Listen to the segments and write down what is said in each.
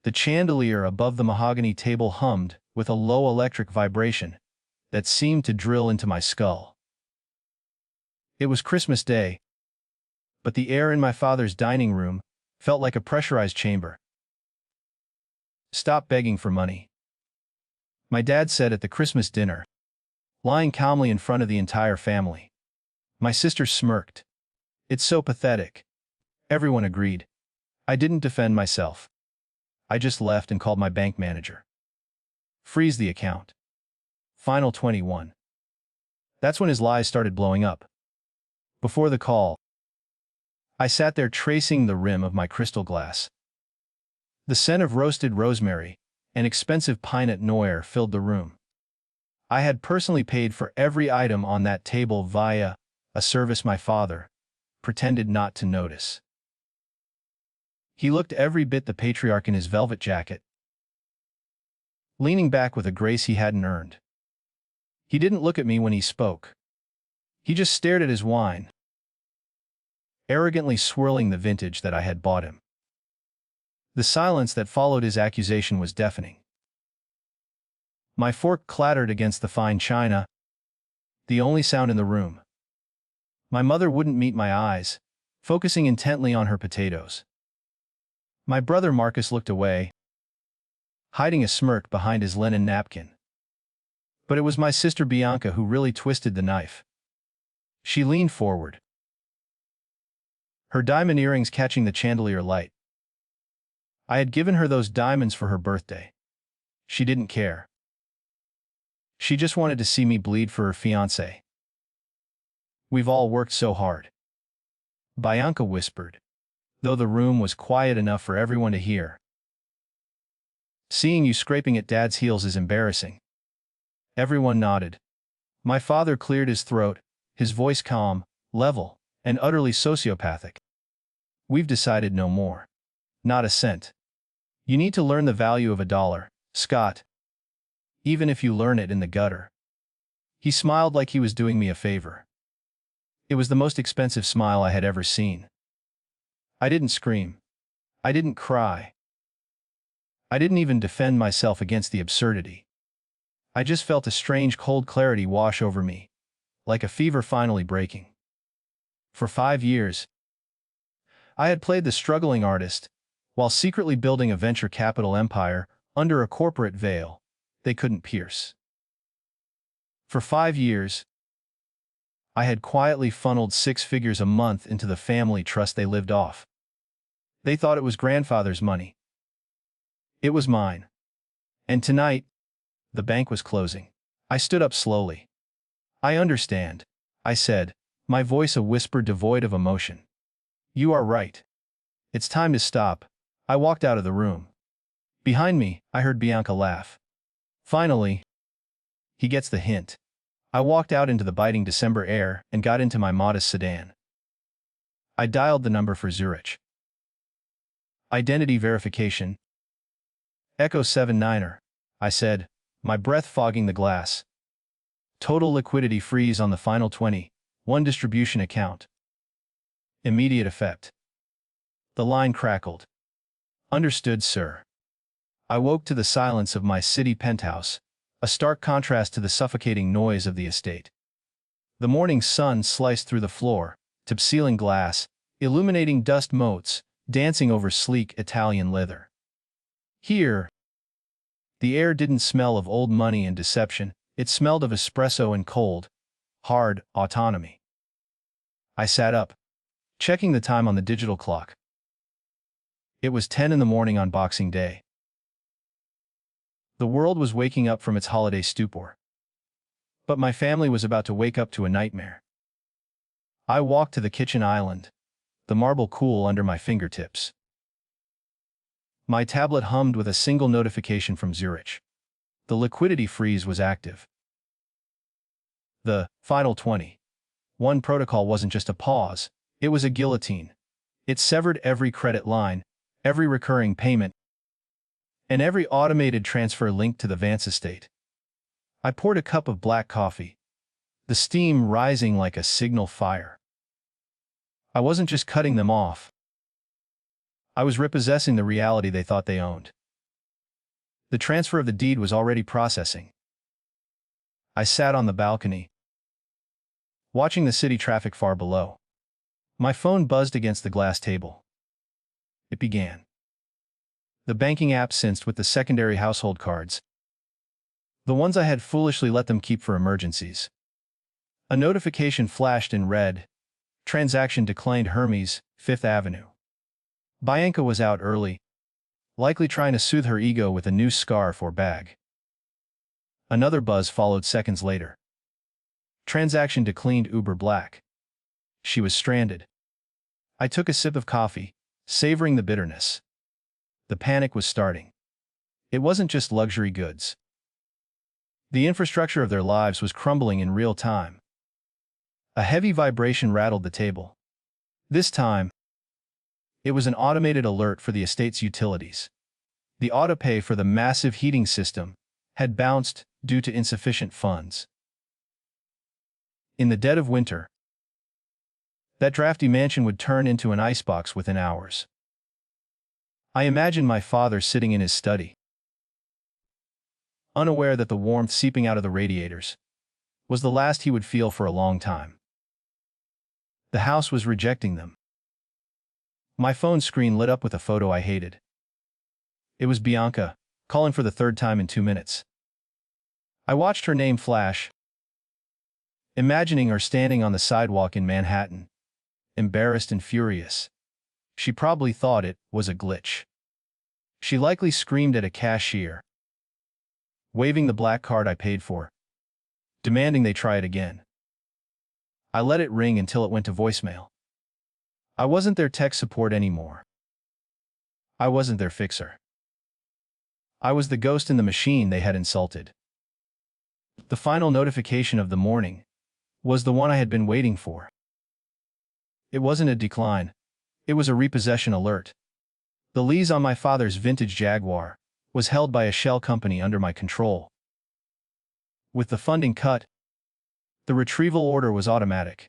The chandelier above the mahogany table hummed with a low electric vibration that seemed to drill into my skull. It was Christmas Day, but the air in my father's dining room felt like a pressurized chamber. "Stop begging for money," my dad said at the Christmas dinner, lying calmly in front of the entire family. My sister smirked. "It's so pathetic." Everyone agreed. I didn't defend myself. I just left and called my bank manager. "Freeze the account. Final 21. That's when his lies started blowing up. Before the call, I sat there tracing the rim of my crystal glass. The scent of roasted rosemary and expensive Pinot Noir filled the room. I had personally paid for every item on that table via a service my father pretended not to notice. He looked every bit the patriarch in his velvet jacket, leaning back with a grace he hadn't earned. He didn't look at me when he spoke. He just stared at his wine, arrogantly swirling the vintage that I had bought him. The silence that followed his accusation was deafening. My fork clattered against the fine china, the only sound in the room. My mother wouldn't meet my eyes, focusing intently on her potatoes. My brother Marcus looked away, hiding a smirk behind his linen napkin. But it was my sister Bianca who really twisted the knife. She leaned forward, her diamond earrings catching the chandelier light. I had given her those diamonds for her birthday. She didn't care. She just wanted to see me bleed for her fiancé. "We've all worked so hard," Bianca whispered, though the room was quiet enough for everyone to hear. "Seeing you scraping at Dad's heels is embarrassing." Everyone nodded. My father cleared his throat, his voice calm, level, and utterly sociopathic. "We've decided no more. Not a cent. You need to learn the value of $1, Scott. Even if you learn it in the gutter." He smiled like he was doing me a favor. It was the most expensive smile I had ever seen. I didn't scream. I didn't cry. I didn't even defend myself against the absurdity. I just felt a strange cold clarity wash over me, like a fever finally breaking. For 5 years, I had played the struggling artist, while secretly building a venture capital empire under a corporate veil they couldn't pierce. For 5 years, I had quietly funneled 6 figures a month into the family trust they lived off. They thought it was grandfather's money. It was mine. And tonight, the bank was closing. I stood up slowly. "I understand," I said, my voice a whisper devoid of emotion. "You are right. It's time to stop." I walked out of the room. Behind me, I heard Bianca laugh. Finally, he gets the hint. I walked out into the biting December air and got into my modest sedan. I dialed the number for Zurich. "Identity verification." "Echo 79er, I said, my breath fogging the glass. "Total liquidity freeze on the final 20, one distribution account. Immediate effect." The line crackled. "Understood, sir." I woke to the silence of my city penthouse, a stark contrast to the suffocating noise of the estate. The morning sun sliced through the floor, tip-ceiling glass, illuminating dust motes, dancing over sleek Italian leather. Here, the air didn't smell of old money and deception, it smelled of espresso and cold, hard autonomy. I sat up, checking the time on the digital clock. It was 10 in the morning on Boxing Day. The world was waking up from its holiday stupor. But my family was about to wake up to a nightmare. I walked to the kitchen island, the marble cool under my fingertips. My tablet hummed with a single notification from Zurich. The liquidity freeze was active. The final 20. One protocol wasn't just a pause, it was a guillotine. It severed every credit line, every recurring payment, and every automated transfer linked to the Vance estate. I poured a cup of black coffee, the steam rising like a signal fire. I wasn't just cutting them off. I was repossessing the reality they thought they owned. The transfer of the deed was already processing. I sat on the balcony, watching the city traffic far below. My phone buzzed against the glass table. It began. The banking app synced with the secondary household cards, the ones I had foolishly let them keep for emergencies. A notification flashed in red. Transaction declined. Hermes, 5th Avenue. Bianca was out early, likely trying to soothe her ego with a new scarf or bag. Another buzz followed seconds later. Transaction declined. Uber Black. She was stranded. I took a sip of coffee, savoring the bitterness. The panic was starting. It wasn't just luxury goods. The infrastructure of their lives was crumbling in real time. A heavy vibration rattled the table. This time, it was an automated alert for the estate's utilities. The autopay for the massive heating system had bounced due to insufficient funds. In the dead of winter, that drafty mansion would turn into an icebox within hours. I imagined my father sitting in his study, unaware that the warmth seeping out of the radiators was the last he would feel for a long time. The house was rejecting them. My phone screen lit up with a photo I hated. It was Bianca, calling for the third time in 2 minutes. I watched her name flash, imagining her standing on the sidewalk in Manhattan, embarrassed and furious. She probably thought it was a glitch. She likely screamed at a cashier, waving the black card I paid for, demanding they try it again. I let it ring until it went to voicemail. I wasn't their tech support anymore. I wasn't their fixer. I was the ghost in the machine they had insulted. The final notification of the morning was the one I had been waiting for. It wasn't a decline. It was a repossession alert. The lease on my father's vintage Jaguar was held by a shell company under my control. With the funding cut, the retrieval order was automatic.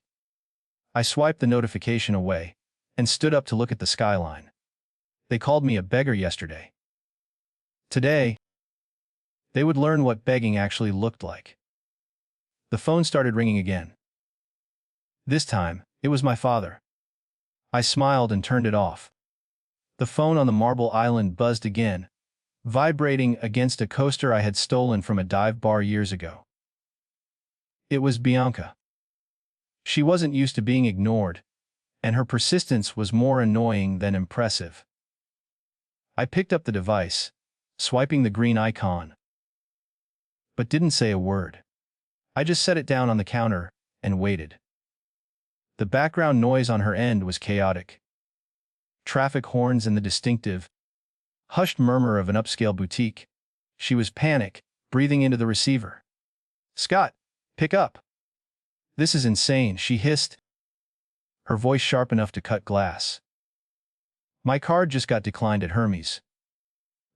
I swiped the notification away and stood up to look at the skyline. They called me a beggar yesterday. Today, they would learn what begging actually looked like. The phone started ringing again. This time, it was my father. I smiled and turned it off. The phone on the marble island buzzed again, vibrating against a coaster I had stolen from a dive bar years ago. It was Bianca. She wasn't used to being ignored, and her persistence was more annoying than impressive. I picked up the device, swiping the green icon, but didn't say a word. I just set it down on the counter and waited. The background noise on her end was chaotic. Traffic horns and the distinctive, hushed murmur of an upscale boutique. She was panic, breathing into the receiver. "Scott, pick up. This is insane," she hissed, her voice sharp enough to cut glass. "My card just got declined at Hermes.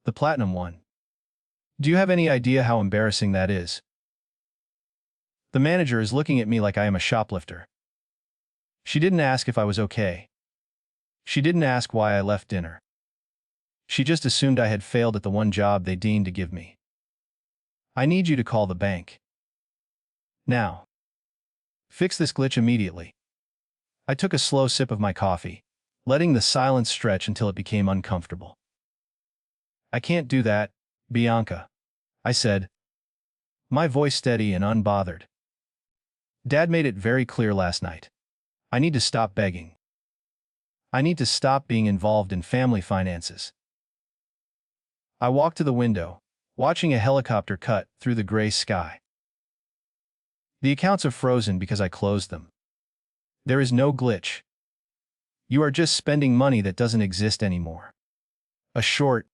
The platinum one. Do you have any idea how embarrassing that is? The manager is looking at me like I am a shoplifter." She didn't ask if I was okay. She didn't ask why I left dinner. She just assumed I had failed at the one job they deigned to give me. "I need you to call the bank. Now. Fix this glitch immediately." I took a slow sip of my coffee, letting the silence stretch until it became uncomfortable. "I can't do that, Bianca," I said, my voice steady and unbothered. "Dad made it very clear last night. I need to stop begging. I need to stop being involved in family finances." I walked to the window, watching a helicopter cut through the gray sky. The accounts have frozen because I closed them. There is no glitch. You are just spending money that doesn't exist anymore. A short,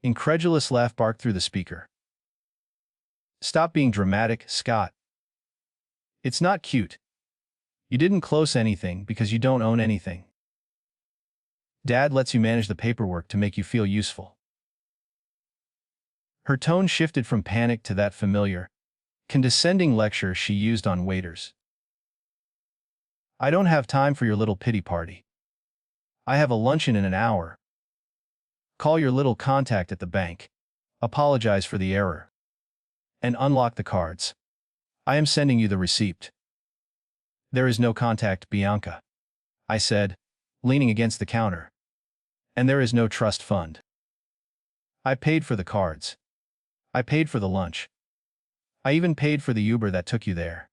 incredulous laugh barked through the speaker. "Stop being dramatic, Scott. It's not cute. You didn't close anything because you don't own anything. Dad lets you manage the paperwork to make you feel useful." Her tone shifted from panic to that familiar, condescending lecture she used on waiters. "I don't have time for your little pity party. I have a luncheon in an hour. Call your little contact at the bank. apologize for the error, and unlock the cards. I am sending you the receipt. There is no contact, Bianca, I said, leaning against the counter. And there is no trust fund. I paid for the cards. I paid for the lunch. I even paid for the Uber that took you there.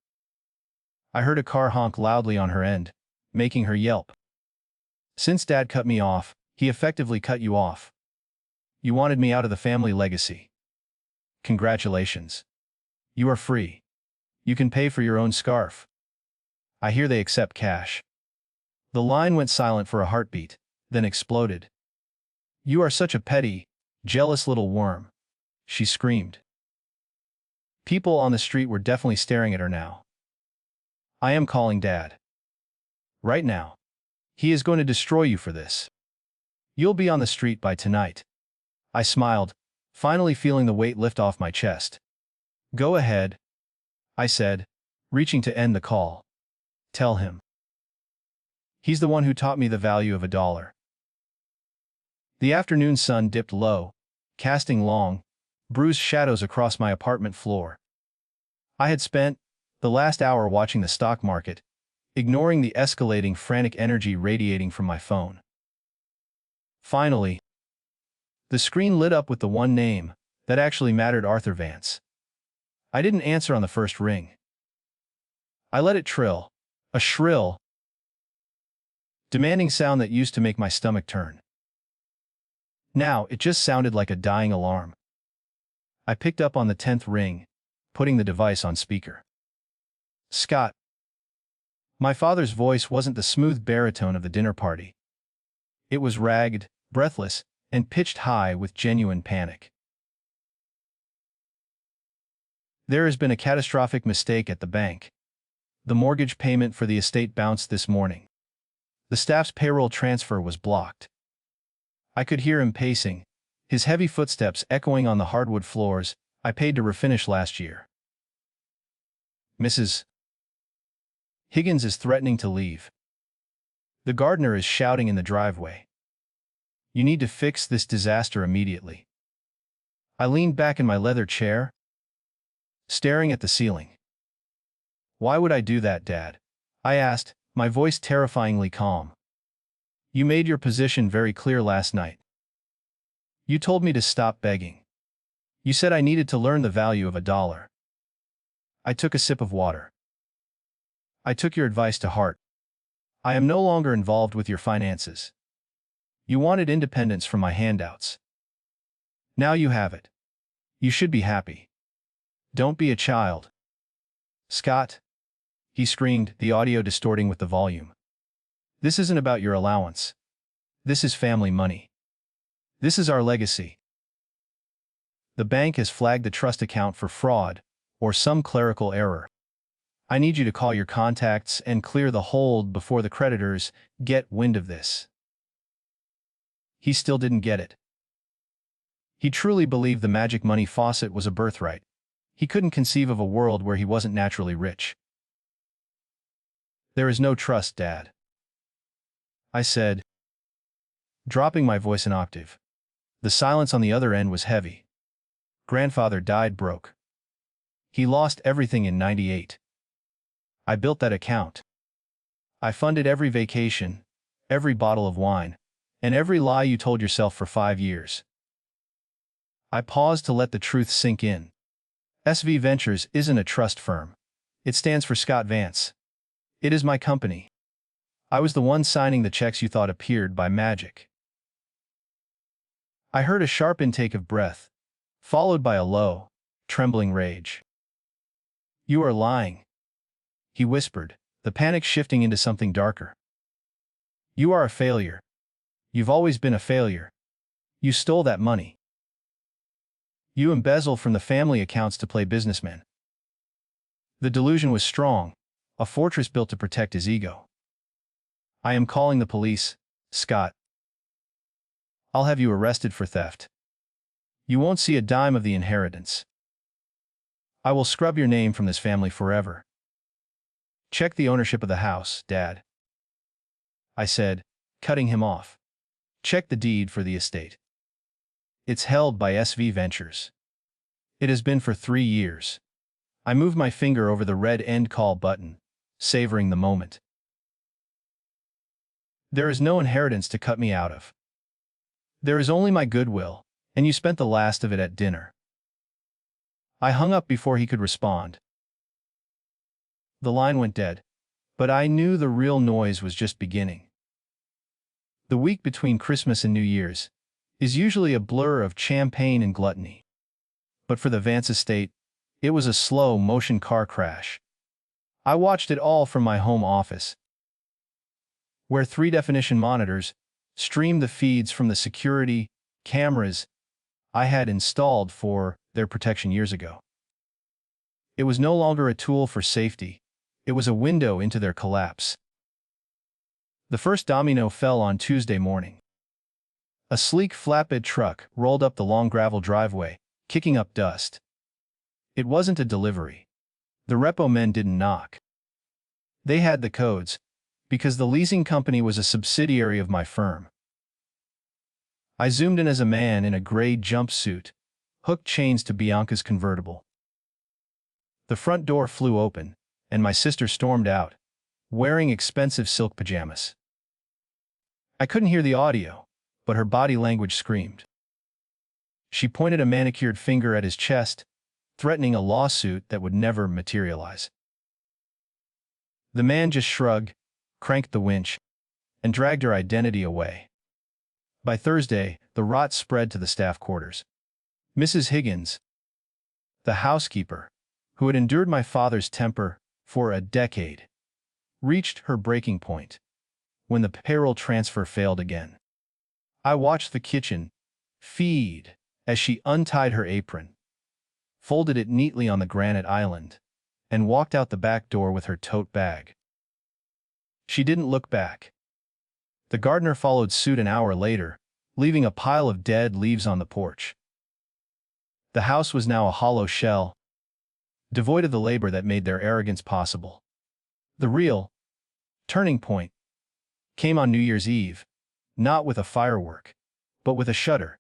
I heard a car honk loudly on her end, making her yelp. Since Dad cut me off, he effectively cut you off. You wanted me out of the family legacy. Congratulations. You are free. You can pay for your own scarf. I hear they accept cash. The line went silent for a heartbeat, then exploded. You are such a petty, jealous little worm, she screamed. People on the street were definitely staring at her now. I am calling Dad. Right now. He is going to destroy you for this. You'll be on the street by tonight. I smiled, finally feeling the weight lift off my chest. Go ahead, I said, reaching to end the call. Tell him. He's the one who taught me the value of $1. The afternoon sun dipped low, casting long, bruised shadows across my apartment floor. I had spent the last hour watching the stock market, ignoring the escalating frantic energy radiating from my phone. Finally, the screen lit up with the one name that actually mattered: Arthur Vance. I didn't answer on the first ring. I let it trill, a shrill, demanding sound that used to make my stomach turn. Now, it just sounded like a dying alarm. I picked up on the 10th ring, putting the device on speaker. Scott. My father's voice wasn't the smooth baritone of the dinner party. It was ragged, breathless, and pitched high with genuine panic. There has been a catastrophic mistake at the bank. The mortgage payment for the estate bounced this morning. The staff's payroll transfer was blocked. I could hear him pacing, his heavy footsteps echoing on the hardwood floors I paid to refinish last year. Mrs. Higgins is threatening to leave. The gardener is shouting in the driveway. You need to fix this disaster immediately. I leaned back in my leather chair, staring at the ceiling. Why would I do that, Dad? I asked, my voice terrifyingly calm. You made your position very clear last night. You told me to stop begging. You said I needed to learn the value of $1. I took a sip of water. I took your advice to heart. I am no longer involved with your finances. You wanted independence from my handouts. Now you have it. You should be happy. Don't be a child. Scott, he screamed, the audio distorting with the volume. This isn't about your allowance. This is family money. This is our legacy. The bank has flagged the trust account for fraud or some clerical error. I need you to call your contacts and clear the hold before the creditors get wind of this. He still didn't get it. He truly believed the magic money faucet was a birthright. He couldn't conceive of a world where he wasn't naturally rich. There is no trust, Dad, I said, dropping my voice an octave. The silence on the other end was heavy. Grandfather died broke. He lost everything in '98. I built that account. I funded every vacation, every bottle of wine, and every lie you told yourself for 5 years. I paused to let the truth sink in. SV Ventures isn't a trust firm. It stands for Scott Vance. It is my company. I was the one signing the checks you thought appeared by magic. I heard a sharp intake of breath, followed by a low, trembling rage. You are lying, he whispered, the panic shifting into something darker. You are a failure. You've always been a failure. You stole that money. You embezzle from the family accounts to play businessman. The delusion was strong, a fortress built to protect his ego. I am calling the police, Scott. I'll have you arrested for theft. You won't see a dime of the inheritance. I will scrub your name from this family forever. Check the ownership of the house, Dad, I said, cutting him off. Check the deed for the estate. It's held by SV Ventures. It has been for 3 years. I moved my finger over the red end call button, savoring the moment. There is no inheritance to cut me out of. There is only my goodwill, and you spent the last of it at dinner. I hung up before he could respond. The line went dead, but I knew the real noise was just beginning. The week between Christmas and New Year's is usually a blur of champagne and gluttony. But for the Vance estate, it was a slow-motion car crash. I watched it all from my home office, where 3-definition monitors streamed the feeds from the security cameras I had installed for their protection years ago. It was no longer a tool for safety, it was a window into their collapse. The first domino fell on Tuesday morning. A sleek flatbed truck rolled up the long gravel driveway, kicking up dust. It wasn't a delivery. The repo men didn't knock. They had the codes, because the leasing company was a subsidiary of my firm. I zoomed in as a man in a gray jumpsuit, hooked chains to Bianca's convertible. The front door flew open, and my sister stormed out, wearing expensive silk pajamas. I couldn't hear the audio, but her body language screamed. She pointed a manicured finger at his chest, threatening a lawsuit that would never materialize. The man just shrugged, cranked the winch, and dragged her identity away. By Thursday, the rot spread to the staff quarters. Mrs. Higgins, the housekeeper, who had endured my father's temper for a decade, reached her breaking point when the payroll transfer failed again. I watched the kitchen feed as she untied her apron, folded it neatly on the granite island, and walked out the back door with her tote bag. She didn't look back. The gardener followed suit an hour later, leaving a pile of dead leaves on the porch. The house was now a hollow shell, devoid of the labor that made their arrogance possible. The real turning point came on New Year's Eve, not with a firework, but with a shudder.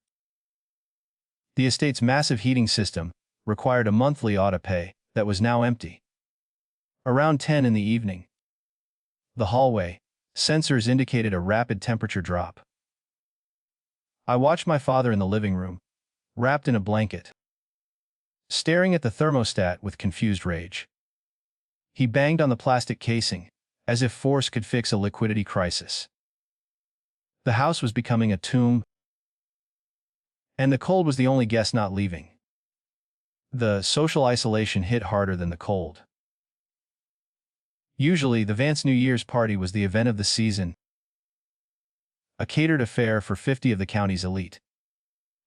The estate's massive heating system required a monthly autopay that was now empty. Around 10 in the evening, the hallway sensors indicated a rapid temperature drop. I watched my father in the living room, wrapped in a blanket, staring at the thermostat with confused rage. He banged on the plastic casing, as if force could fix a liquidity crisis. The house was becoming a tomb, and the cold was the only guest not leaving. The social isolation hit harder than the cold. Usually, the Vance New Year's party was the event of the season, a catered affair for 50 of the county's elite.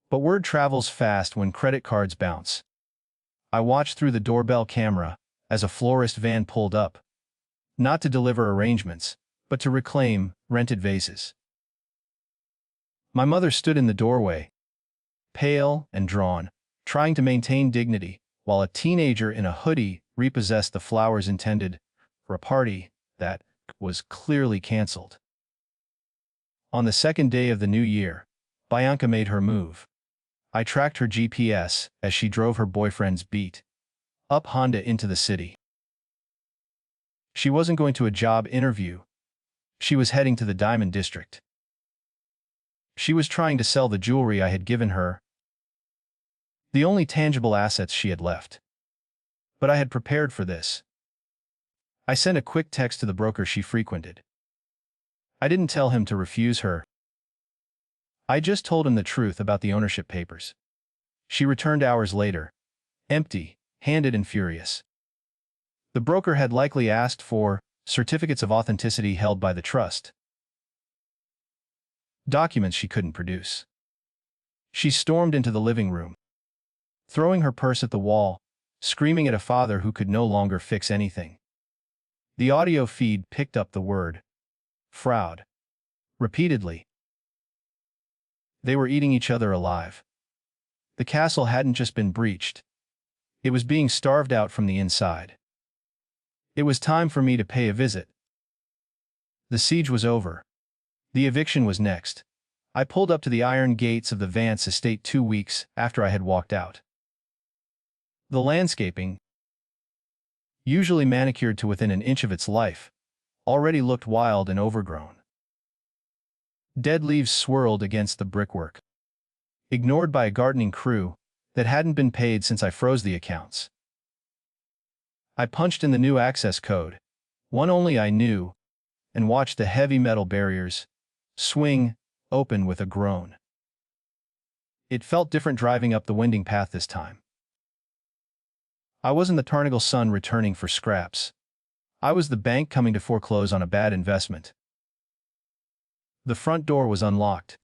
But word travels fast when credit cards bounce. I watched through the doorbell camera as a florist van pulled up, not to deliver arrangements, but to reclaim rented vases. My mother stood in the doorway, pale and drawn, trying to maintain dignity, while a teenager in a hoodie repossessed the flowers intended for a party that was clearly canceled. On the second day of the new year, Bianca made her move. I tracked her GPS as she drove her boyfriend's beat-up Honda into the city. She wasn't going to a job interview. She was heading to the Diamond District. She was trying to sell the jewelry I had given her, the only tangible assets she had left. But I had prepared for this. I sent a quick text to the broker she frequented. I didn't tell him to refuse her. I just told him the truth about the ownership papers. She returned hours later, empty-handed and furious. The broker had likely asked for certificates of authenticity held by the trust, documents she couldn't produce. She stormed into the living room, throwing her purse at the wall, screaming at a father who could no longer fix anything. The audio feed picked up the word fraud repeatedly. They were eating each other alive. The castle hadn't just been breached. It was being starved out from the inside. It was time for me to pay a visit. The siege was over. The eviction was next. I pulled up to the iron gates of the Vance estate 2 weeks after I had walked out. The landscaping, usually manicured to within an inch of its life, already looked wild and overgrown. Dead leaves swirled against the brickwork, ignored by a gardening crew that hadn't been paid since I froze the accounts. I punched in the new access code, one only I knew, and watched the heavy metal barriers swing open with a groan. It felt different driving up the winding path this time. I wasn't the Tarnagle son returning for scraps. I was the bank coming to foreclose on a bad investment. The front door was unlocked,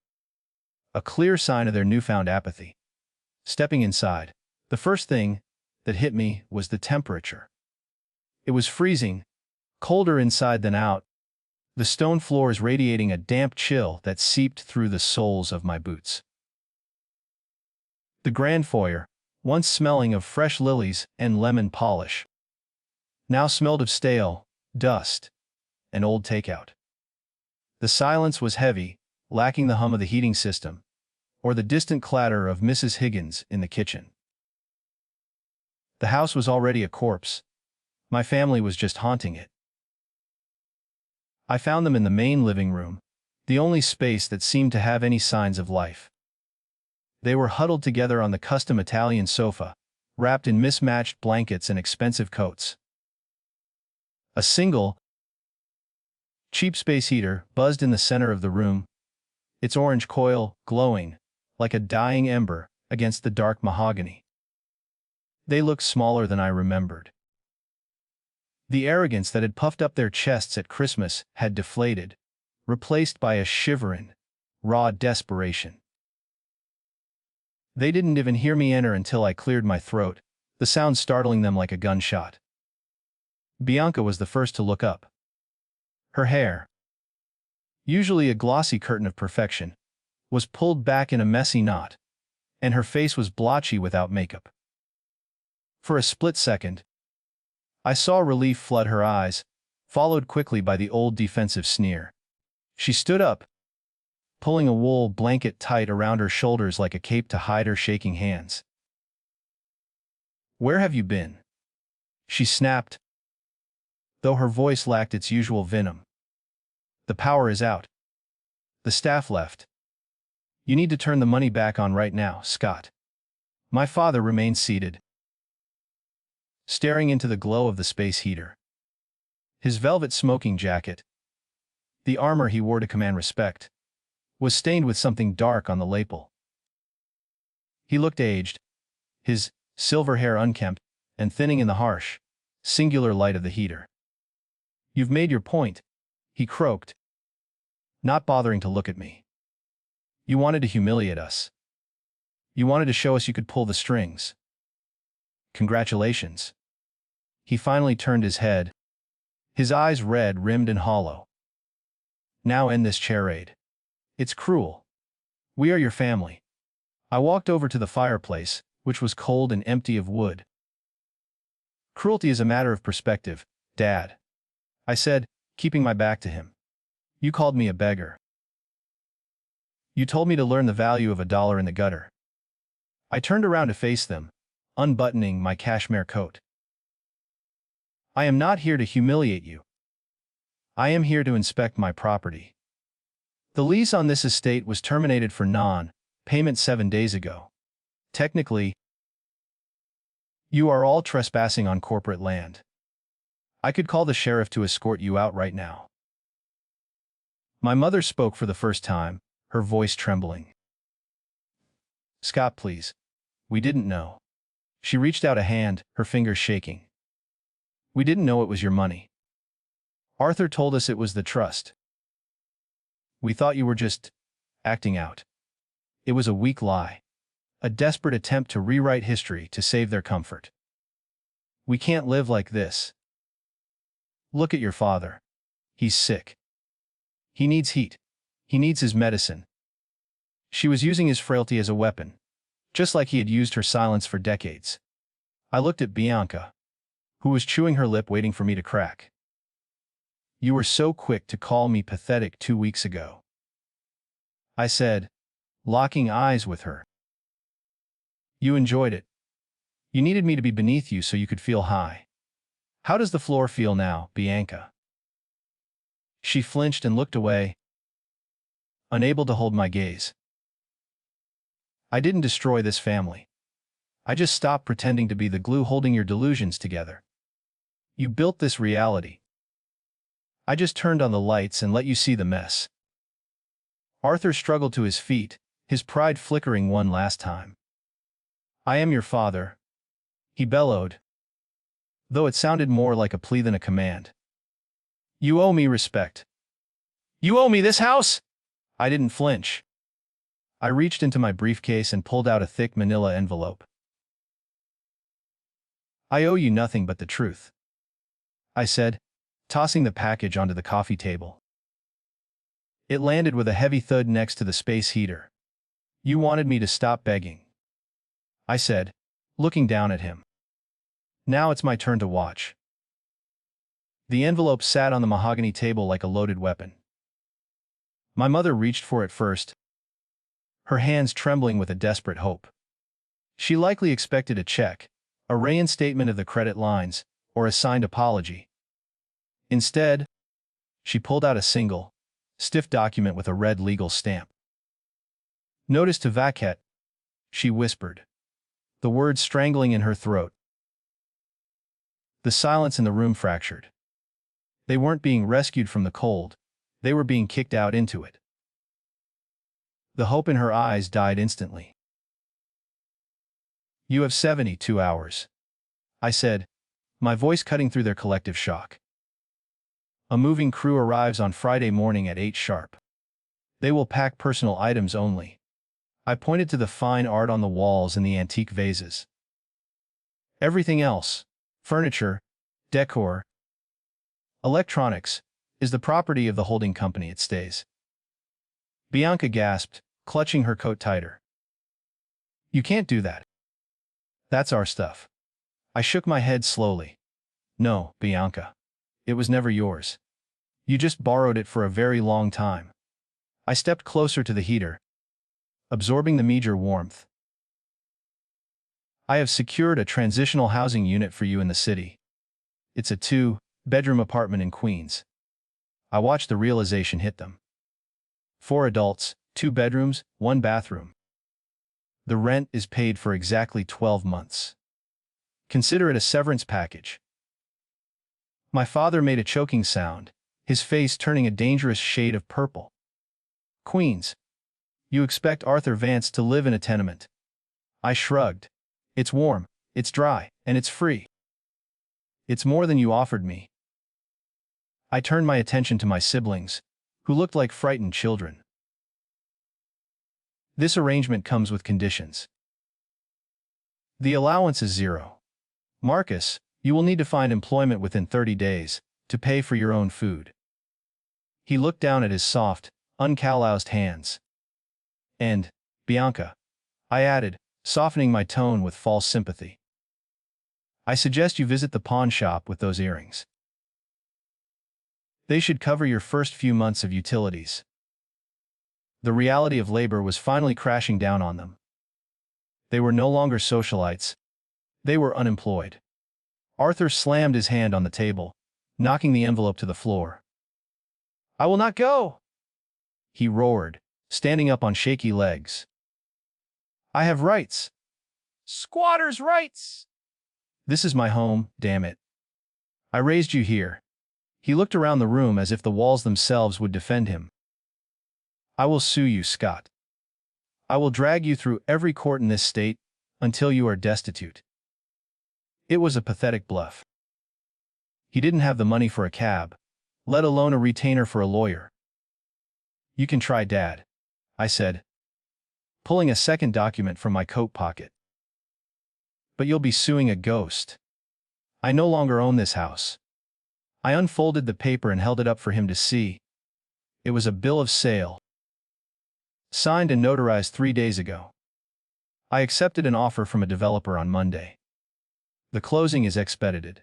a clear sign of their newfound apathy. Stepping inside, the first thing that hit me was the temperature. It was freezing, colder inside than out, the stone floors radiating a damp chill that seeped through the soles of my boots. The grand foyer, once smelling of fresh lilies and lemon polish, now smelled of stale, dust, and old takeout. The silence was heavy, lacking the hum of the heating system, or the distant clatter of Mrs. Higgins in the kitchen. The house was already a corpse. My family was just haunting it. I found them in the main living room, the only space that seemed to have any signs of life. They were huddled together on the custom Italian sofa, wrapped in mismatched blankets and expensive coats. A single, cheap space heater buzzed in the center of the room, its orange coil glowing like a dying ember against the dark mahogany. They looked smaller than I remembered. The arrogance that had puffed up their chests at Christmas had deflated, replaced by a shivering, raw desperation. They didn't even hear me enter until I cleared my throat, the sound startling them like a gunshot. Bianca was the first to look up. Her hair, usually a glossy curtain of perfection, was pulled back in a messy knot, and her face was blotchy without makeup. For a split second, I saw relief flood her eyes, followed quickly by the old defensive sneer. She stood up, pulling a wool blanket tight around her shoulders like a cape to hide her shaking hands. "Where have you been?" she snapped, though her voice lacked its usual venom. "The power is out. The staff left. You need to turn the money back on right now, Scott." My father remained seated, staring into the glow of the space heater. His velvet smoking jacket, the armor he wore to command respect, was stained with something dark on the lapel. He looked aged, his silver hair unkempt and thinning in the harsh, singular light of the heater. "You've made your point," he croaked, not bothering to look at me. "You wanted to humiliate us. You wanted to show us you could pull the strings. Congratulations." He finally turned his head, his eyes red-rimmed and hollow. "Now end this charade. It's cruel. We are your family." I walked over to the fireplace, which was cold and empty of wood. "Cruelty is a matter of perspective, Dad," I said, keeping my back to him. "You called me a beggar. You told me to learn the value of $1 in the gutter." I turned around to face them, unbuttoning my cashmere coat. "I am not here to humiliate you. I am here to inspect my property. The lease on this estate was terminated for non-payment 7 days ago. Technically, you are all trespassing on corporate land. I could call the sheriff to escort you out right now." My mother spoke for the first time, her voice trembling. "Scott, please. We didn't know." She reached out a hand, her fingers shaking. "We didn't know it was your money. Arthur told us it was the trust. We thought you were just acting out." It was a weak lie, a desperate attempt to rewrite history to save their comfort. "We can't live like this. Look at your father. He's sick. He needs heat. He needs his medicine." She was using his frailty as a weapon, just like he had used her silence for decades. I looked at Bianca, who was chewing her lip waiting for me to crack. "You were so quick to call me pathetic 2 weeks ago." I said, locking eyes with her. You enjoyed it. You needed me to be beneath you so you could feel high. How does the floor feel now, Bianca? She flinched and looked away, unable to hold my gaze. I didn't destroy this family. I just stopped pretending to be the glue holding your delusions together. You built this reality. I just turned on the lights and let you see the mess. Arthur struggled to his feet, his pride flickering one last time. I am your father, he bellowed, though it sounded more like a plea than a command. You owe me respect. You owe me this house? I didn't flinch. I reached into my briefcase and pulled out a thick manila envelope. I owe you nothing but the truth, I said, tossing the package onto the coffee table. It landed with a heavy thud next to the space heater. You wanted me to stop begging, I said, looking down at him. Now it's my turn to watch. The envelope sat on the mahogany table like a loaded weapon. My mother reached for it first, her hands trembling with a desperate hope. She likely expected a check, a reinstatement of the credit lines, or a signed apology. Instead, she pulled out a single, stiff document with a red legal stamp. Notice to vacate, she whispered, the words strangling in her throat. The silence in the room fractured. They weren't being rescued from the cold, they were being kicked out into it. The hope in her eyes died instantly. You have 72 hours, I said, my voice cutting through their collective shock. A moving crew arrives on Friday morning at 8 sharp. They will pack personal items only. I pointed to the fine art on the walls and the antique vases. Everything else, furniture, decor, electronics, is the property of the holding company it stays. Bianca gasped, clutching her coat tighter. You can't do that. That's our stuff. I shook my head slowly. No, Bianca. It was never yours. You just borrowed it for a very long time. I stepped closer to the heater, absorbing the meager warmth. I have secured a transitional housing unit for you in the city. It's a 2-bedroom apartment in Queens. I watched the realization hit them. 4 adults, 2 bedrooms, 1 bathroom. The rent is paid for exactly 12 months. Consider it a severance package. My father made a choking sound, his face turning a dangerous shade of purple. Queens. You expect Arthur Vance to live in a tenement. I shrugged. It's warm, it's dry, and it's free. It's more than you offered me. I turned my attention to my siblings, who looked like frightened children. This arrangement comes with conditions. The allowance is 0. Marcus, you will need to find employment within 30 days, to pay for your own food. He looked down at his soft, uncalloused hands. And, Bianca, I added, softening my tone with false sympathy. I suggest you visit the pawn shop with those earrings. They should cover your first few months of utilities. The reality of labor was finally crashing down on them. They were no longer socialites. They were unemployed. Arthur slammed his hand on the table, knocking the envelope to the floor. I will not go! He roared, standing up on shaky legs. I have rights. Squatters' rights! This is my home, damn it. I raised you here. He looked around the room as if the walls themselves would defend him. I will sue you, Scott. I will drag you through every court in this state, until you are destitute. It was a pathetic bluff. He didn't have the money for a cab, let alone a retainer for a lawyer. You can try Dad, I said, pulling a second document from my coat pocket. But you'll be suing a ghost. I no longer own this house. I unfolded the paper and held it up for him to see. It was a bill of sale, signed and notarized 3 days ago. I accepted an offer from a developer on Monday. The closing is expedited.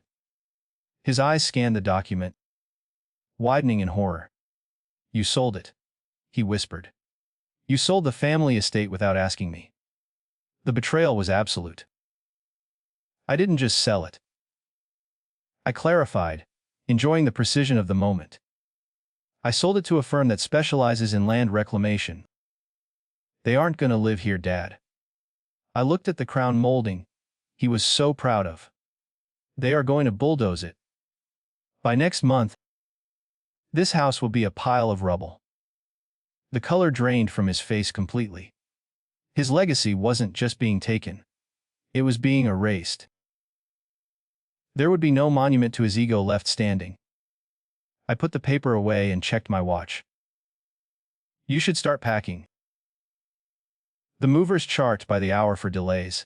His eyes scanned the document, widening in horror. You sold it, he whispered. You sold the family estate without asking me. The betrayal was absolute. I didn't just sell it. I clarified, enjoying the precision of the moment. I sold it to a firm that specializes in land reclamation. They aren't gonna live here, Dad. I looked at the crown molding he was so proud of. They are going to bulldoze it. By next month, this house will be a pile of rubble. The color drained from his face completely. His legacy wasn't just being taken. It was being erased. There would be no monument to his ego left standing. I put the paper away and checked my watch. You should start packing. The movers chart by the hour for delays,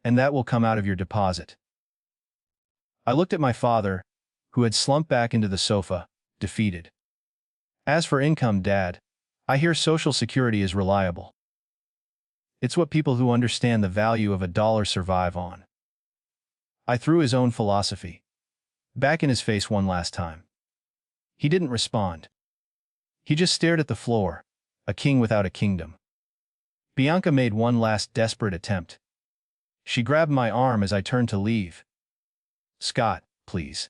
and that will come out of your deposit. I looked at my father, who had slumped back into the sofa, defeated. As for income, Dad, I hear Social Security is reliable. It's what people who understand the value of a dollar survive on. I threw his own philosophy back in his face one last time. He didn't respond. He just stared at the floor, a king without a kingdom. Bianca made one last desperate attempt. She grabbed my arm as I turned to leave. Scott, please.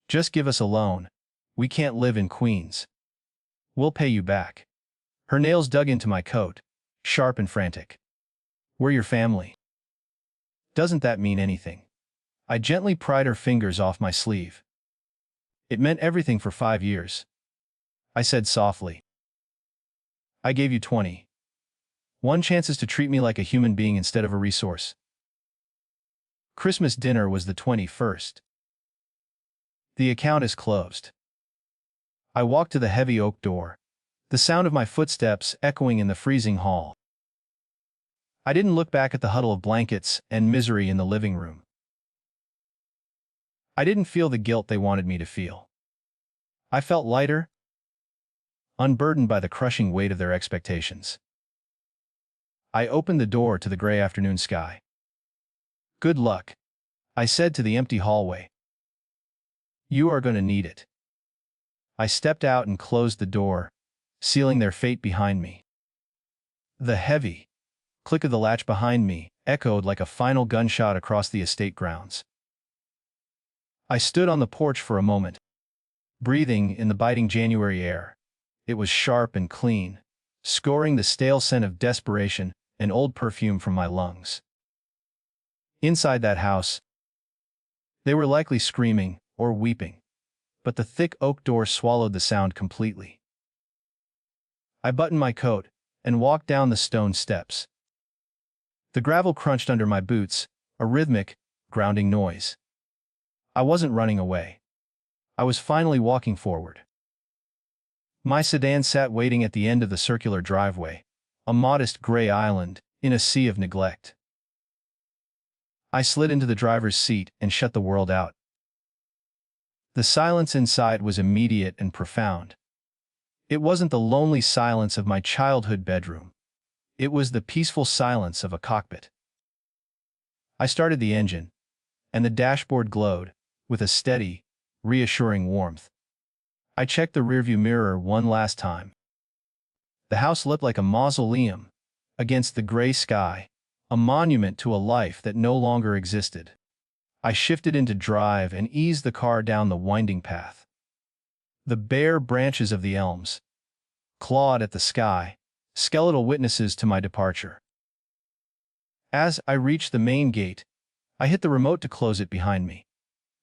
Just give us a loan. We can't live in Queens. We'll pay you back. Her nails dug into my coat, sharp and frantic. We're your family. Doesn't that mean anything? I gently pried her fingers off my sleeve. It meant everything for 5 years. I said softly. I gave you 20. One chances to treat me like a human being instead of a resource. Christmas dinner was the 21st. The account is closed. I walked to the heavy oak door, the sound of my footsteps echoing in the freezing hall. I didn't look back at the huddle of blankets and misery in the living room. I didn't feel the guilt they wanted me to feel. I felt lighter, unburdened by the crushing weight of their expectations. I opened the door to the gray afternoon sky. Good luck, I said to the empty hallway. You are going to need it. I stepped out and closed the door, sealing their fate behind me. The heavy click of the latch behind me echoed like a final gunshot across the estate grounds. I stood on the porch for a moment, breathing in the biting January air. It was sharp and clean, scoring the stale scent of desperation and old perfume from my lungs. Inside that house, they were likely screaming or weeping, but the thick oak door swallowed the sound completely. I buttoned my coat and walked down the stone steps. The gravel crunched under my boots, a rhythmic, grounding noise. I wasn't running away. I was finally walking forward. My sedan sat waiting at the end of the circular driveway, a modest gray island in a sea of neglect. I slid into the driver's seat and shut the world out. The silence inside was immediate and profound. It wasn't the lonely silence of my childhood bedroom. It was the peaceful silence of a cockpit. I started the engine, and the dashboard glowed with a steady, reassuring warmth. I checked the rearview mirror one last time. The house looked like a mausoleum against the gray sky, a monument to a life that no longer existed. I shifted into drive and eased the car down the winding path. The bare branches of the elms clawed at the sky, skeletal witnesses to my departure. As I reached the main gate, I hit the remote to close it behind me.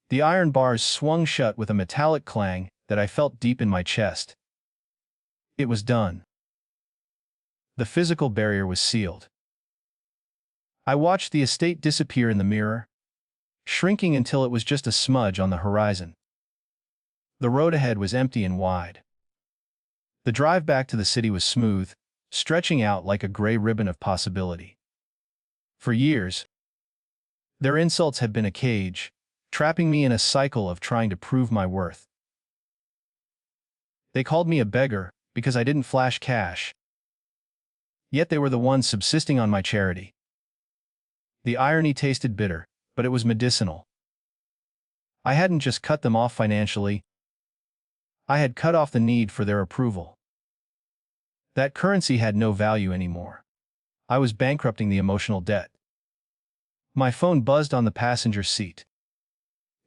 The iron bars swung shut with a metallic clang that I felt deep in my chest. It was done. The physical barrier was sealed. I watched the estate disappear in the mirror, shrinking until it was just a smudge on the horizon. The road ahead was empty and wide. The drive back to the city was smooth, stretching out like a gray ribbon of possibility. For years, their insults had been a cage, trapping me in a cycle of trying to prove my worth. They called me a beggar because I didn't flash cash. Yet they were the ones subsisting on my charity. The irony tasted bitter, but it was medicinal. I hadn't just cut them off financially. I had cut off the need for their approval. That currency had no value anymore. I was bankrupting the emotional debt. My phone buzzed on the passenger seat.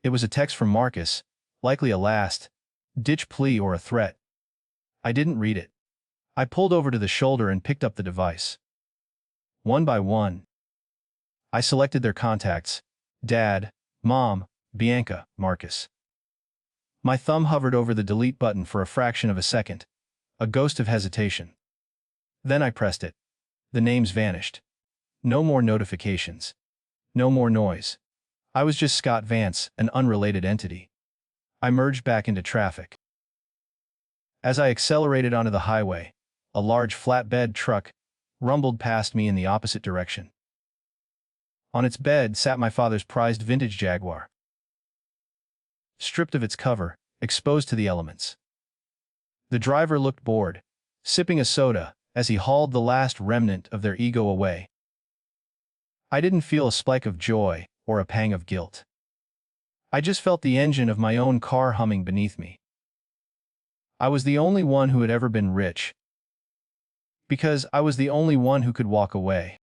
It was a text from Marcus, likely a last-ditch plea or a threat. I didn't read it. I pulled over to the shoulder and picked up the device. One by one, I selected their contacts: Dad, Mom, Bianca, Marcus. My thumb hovered over the delete button for a fraction of a second, a ghost of hesitation. Then I pressed it. The names vanished. No more notifications. No more noise. I was just Scott Vance, an unrelated entity. I merged back into traffic. As I accelerated onto the highway, a large flatbed truck rumbled past me in the opposite direction. On its bed sat my father's prized vintage Jaguar, stripped of its cover, exposed to the elements. The driver looked bored, sipping a soda, as he hauled the last remnant of their ego away. I didn't feel a spike of joy or a pang of guilt. I just felt the engine of my own car humming beneath me. I was the only one who had ever been rich, because I was the only one who could walk away.